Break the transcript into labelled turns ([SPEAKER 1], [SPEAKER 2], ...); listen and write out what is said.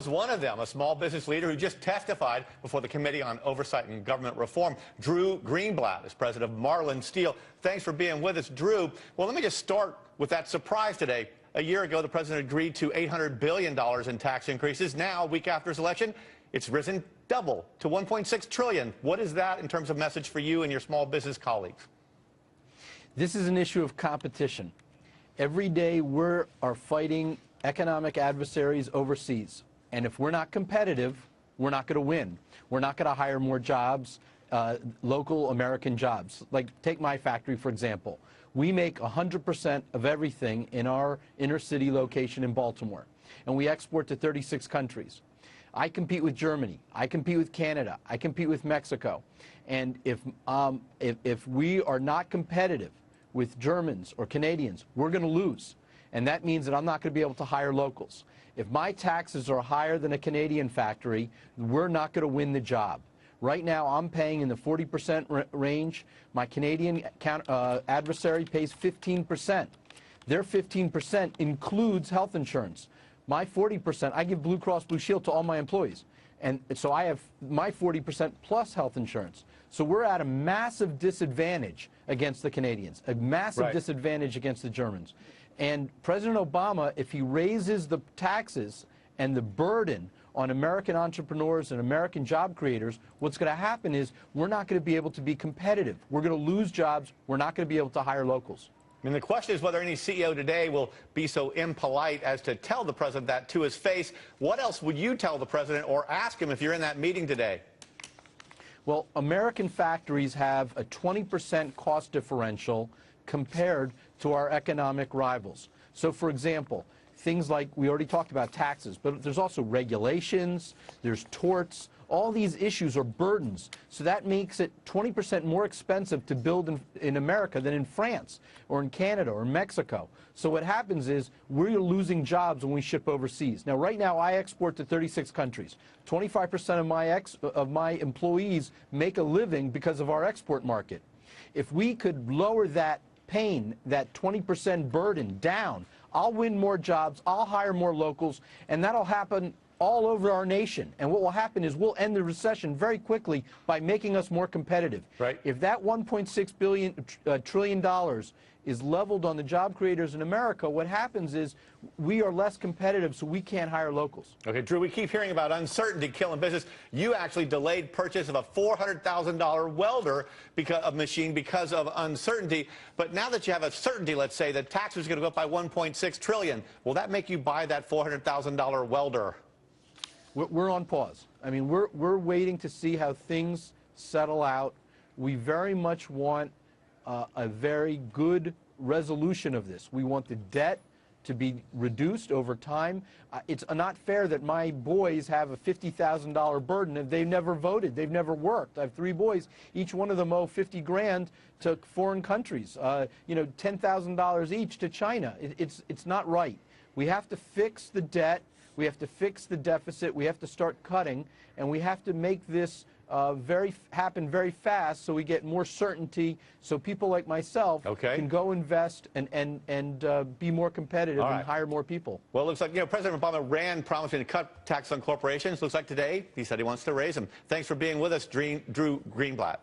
[SPEAKER 1] One of them, a small business leader who just testified before the Committee on Oversight and Government Reform. Drew Greenblatt is president of Marlin Steel. Thanks for being with us, Drew. Well, let me just start with that surprise today. A year ago, the president agreed to $800 billion in tax increases. Now, a week after his election, it's risen double to $1.6 trillion. What is that in terms of message for you and your small business colleagues?
[SPEAKER 2] This is an issue of competition. Every day we are fighting economic adversaries overseas. And if we're not competitive, we're not going to win. We're not going to hire more jobs, local American jobs. Like, take my factory, for example. We make 100% of everything in our inner city location in Baltimore, and we export to 36 countries. I compete with Germany. I compete with Canada. I compete with Mexico. And if we are not competitive with Germans or Canadians, we're going to lose. And that means that I'm not going to be able to hire locals. If my taxes are higher than a Canadian factory, we're not going to win the job. Right now, I'm paying in the 40% range. My Canadian adversary pays 15%. Their 15% includes health insurance. My 40%, I give Blue Cross Blue Shield to all my employees. And so I have my 40% plus health insurance. So we're at a massive disadvantage against the Canadians, a massive disadvantage against the Germans. And President Obama, if he raises the taxes and the burden on American entrepreneurs and American job creators, what's going to happen is we're not going to be able to be competitive. We're going to lose jobs. We're not going to be able to hire locals.
[SPEAKER 1] And the question is whether any CEO today will be so impolite as to tell the president that to his face. What else would you tell the president or ask him if you're in that meeting today?
[SPEAKER 2] Well, American factories have a 20% cost differential compared to our economic rivals. So, for example, things like, we already talked about taxes, but there's also regulations, there's torts. All these issues are burdens. So that makes it 20% more expensive to build in America than in France or in Canada or Mexico. So what happens is we're losing jobs when we ship overseas. Now, right now, I export to 36 countries. 25% of my employees make a living because of our export market. If we could lower that pain, that 20% burden down, I'll win more jobs, I'll hire more locals, and that'll happen all over our nation. And what will happen is we'll end the recession very quickly by making us more competitive.
[SPEAKER 1] Right.
[SPEAKER 2] If that $1.6 trillion is leveled on the job creators in America, what happens is we are less competitive, so we can't hire locals.
[SPEAKER 1] Okay, Drew, we keep hearing about uncertainty killing business. You actually delayed purchase of a $400,000 welder machine because of uncertainty. But now that you have a certainty, let's say, that taxes are going to go up by $1.6 trillion, will that make you buy that $400,000 welder?
[SPEAKER 2] We're on pause. I mean, we're waiting to see how things settle out. We very much want a very good resolution of this. We want the debt to be reduced over time. It's not fair that my boys have a $50,000 burden if they've never voted, they've never worked. I have 3 boys. Each one of them owe 50 grand to foreign countries, you know, $10,000 each to China. It's not right. We have to fix the debt. We have to fix the deficit. We have to start cutting, and we have to make this happen very fast so we get more certainty so people like myself can go invest and be more competitive and hire more people.
[SPEAKER 1] Well, it looks like, you know, President Obama ran promising to cut taxes on corporations. Looks like today he said he wants to raise them. Thanks for being with us, Drew Greenblatt.